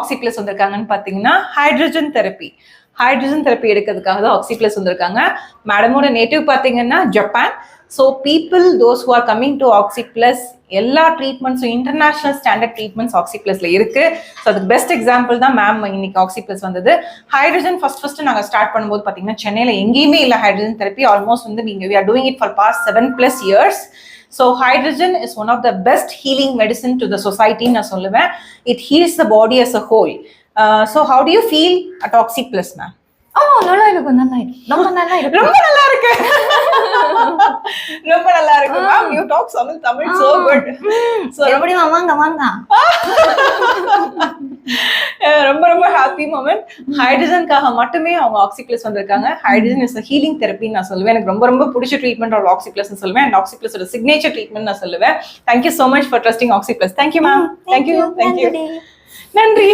ஆக்சிப்ளஸ் வந்திருக்காங்கன்னு பாத்தீங்கன்னா hydrogen therapy எடுக்கிறதுக்காக தான் ஆக்சிப்ளஸ் வந்திருக்காங்க. மேடமோட நேட்டிவ் பாத்தீங்கன்னா Japan. So people those who are coming to Oxyplus எல்லா ட்ரீட்மெண்ட்ஸும் இன்டர்நேஷனல் ஸ்டாண்டர்ட் ட்ரீட்மெண்ட்ஸ் ஆக்சிப்ளஸ்ல இருக்கு. ஸோ அதுக்கு பெஸ்ட் எக்ஸாம்பிள் தான் மேம் இன்னைக்கு ஆக்சிப்ளஸ் வந்தது. ஹைட்ரஜன் ஃபர்ஸ்ட் நாங்கள் ஸ்டார்ட் பண்ணும்போது பார்த்தீங்கன்னா சென்னையில் எங்கேயுமே இல்லை ஹைட்ரஜன் தெரப்பி. ஆல்மோஸ்ட் வந்து we are doing it for past 7+ years. So hydrogen is one of the best healing medicine to the society na solluven. It heals the body as a whole. So how do you feel at Oxyplus ma'am? நல்லா இருக்கு ரொம்ப நல்லா இருக்கு ma'am. You talk Tamil so good. So everybody வாங்க ரொம்ப happy moment. ஹைட்ரஜனுக்காக மட்டுமே அவங்க ஆக்சிப்ளஸ் வந்திருக்காங்க. Hydrogen is a healing therapy நான் சொல்லுவேன். எனக்கு ரொம்ப பிடிச்ச ட்ரீட்மெண்ட் ஆக்சிப்ளஸ் சொல்லுவேன். அண்ட் ஆக்சிப்ளஸோட சிக்னேச்சர் ட்ரீட்மெண்ட் நான் சொல்லுவேன். Thank you so much for trusting Oxyplus. Thank you ma'am. Thank you. நன்றி.